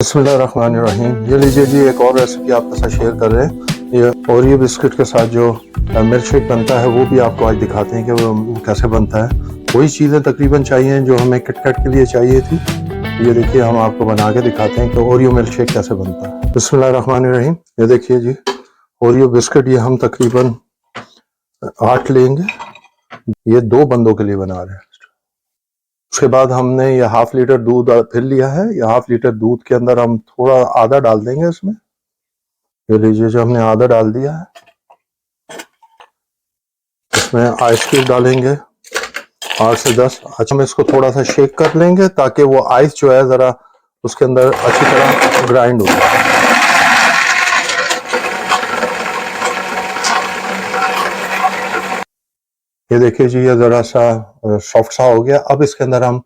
बिस्मिल्लाहिर्रहमानिर्रहीम। ये लीजिए जी, एक और रेसिपी आपके साथ शेयर कर रहे हैं। ये ओरियो बिस्किट के साथ जो मिल्क शेक बनता है वो भी आपको आज दिखाते हैं कि वो कैसे बनता है। वही चीज़ें तकरीबन चाहिए जो हमें किटकैट के लिए चाहिए थी। ये देखिए, हम आपको बना के दिखाते हैं कि ओरियो मिल्क शेक कैसे बनता है। बिस्मिल्लाहिर्रहमानिर्रहीम। ये देखिए जी, ओरियो बिस्किट ये हम तकरीबन 8 लेंगे। ये 2 बंदों के लिए बना रहे हैं। उसके बाद हमने ये हाफ लीटर दूध फिर लिया है। ये हाफ लीटर दूध के अंदर हम थोड़ा आधा डाल देंगे इसमें। ये लीजिए, जो हमने आधा डाल दिया है, इसमें आइस क्यूब डालेंगे 8 से 10। अच्छा, हम इसको थोड़ा सा शेक कर लेंगे ताकि वो आइस जो है ज़रा उसके अंदर अच्छी तरह ग्राइंड हो जाए। ये देखिए जी, ये ज़रा सा सॉफ्ट सा हो गया। अब इसके अंदर हम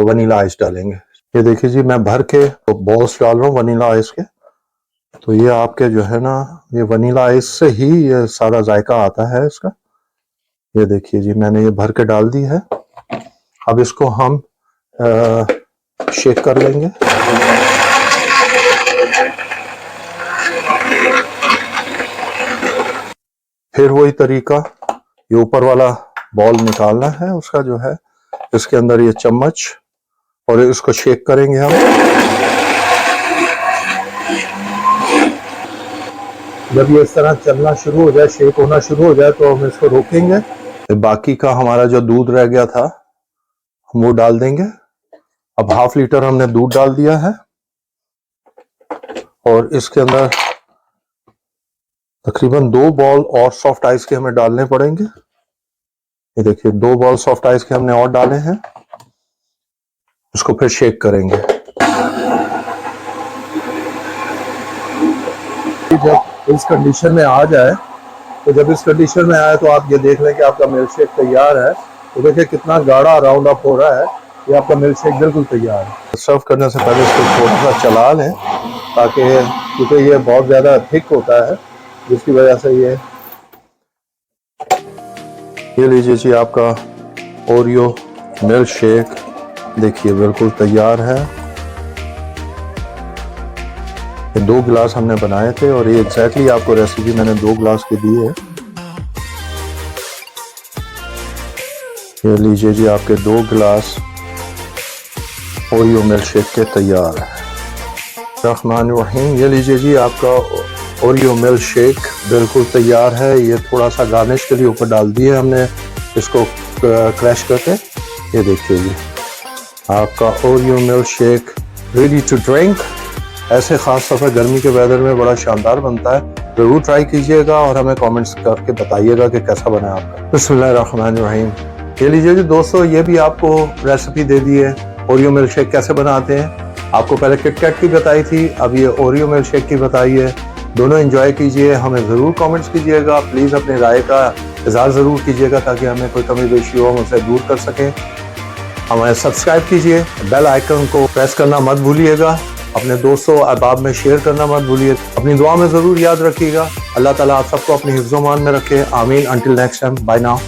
वनीला आइस डालेंगे। ये देखिए जी, मैं भर के बॉल्स डाल रहा हूँ वनीला आइस के। तो ये आपके जो है ना, ये वनीला आइस से ही ये सारा जायका आता है इसका। ये देखिए जी, मैंने ये भर के डाल दी है। अब इसको हम शेक कर लेंगे। फिर वही तरीका, ये ऊपर वाला बॉल निकालना है उसका जो है, इसके अंदर ये चम्मच, और इसको शेक करेंगे हम। जब ये इस तरह चलना शुरू हो जाए, शेक होना शुरू हो जाए, तो हम इसको रोकेंगे। बाकी का हमारा जो दूध रह गया था हम वो डाल देंगे। अब हाफ लीटर हमने दूध डाल दिया है और इसके अंदर तकरीबन 2 बॉल और सॉफ्ट आइस के हमें डालने पड़ेंगे। ये देखिए, 2 बॉल सॉफ्ट आइस के हमने और डाले हैं। इसको फिर शेक करेंगे। जब इस कंडीशन में आ जाए, तो जब इस कंडीशन में आए तो आप ये देख लें कि आपका मिल्क शेक तैयार है। तो देखिए कितना गाढ़ा राउंड अप हो रहा है। ये आपका मिल्क शेक बिल्कुल तैयार है। सर्व करने से पहले इसको थोड़ा सा चला लें, ताकि, क्योंकि ये बहुत ज़्यादा थिक होता है, जिसकी वजह से ये लीजिए जी, आपका ओरियो मिल्क शेक देखिए बिल्कुल तैयार है। ये 2 गिलास हमने बनाए थे और ये एग्जैक्टली आपको रेसिपी मैंने 2 गिलास की दी है। ये लीजिए जी, आपके 2 गिलास ओरियो मिल्क शेक के तैयार है। रहमानिर्रहीम। ये लीजिए जी, आपका ओरियो मिल्क शेक बिल्कुल तैयार है। ये थोड़ा सा गार्निश के लिए ऊपर डाल दिए हमने इसको क्रैश करके। ये देखिए जी, आपका Oreo milk shake ready to drink. ऐसे खास तौर पर गर्मी के वेदर में बड़ा शानदार बनता है। ज़रूर ट्राई कीजिएगा और हमें कमेंट्स करके बताइएगा कि कैसा बना है आपका। बिस्मिल्लाहिर्रहमानिर्रहीम। ये लीजिए जी दोस्तों, ये भी आपको रेसिपी दे दी है ओरियो मिल्क शेक कैसे बनाते हैं। आपको पहले किटकैट की बताई थी, अब ये ओरियो मिल्क शेक की बताई है। दोनों एंजॉय कीजिए, हमें ज़रूर कमेंट्स कीजिएगा। प्लीज़ अपनी राय का इज़हार ज़रूर कीजिएगा ताकि हमें कोई कमी बेशी हो हम उसे दूर कर सकें। हमें सब्सक्राइब कीजिए, बेल आइकन को प्रेस करना मत भूलिएगा। अपने दोस्तों अहबाब में शेयर करना मत भूलिए। अपनी दुआ में ज़रूर याद रखिएगा। अल्लाह ताला आप सबको अपने हिफ्ज़-ओ-मान में रखे। आमीन। Until next time, bye now.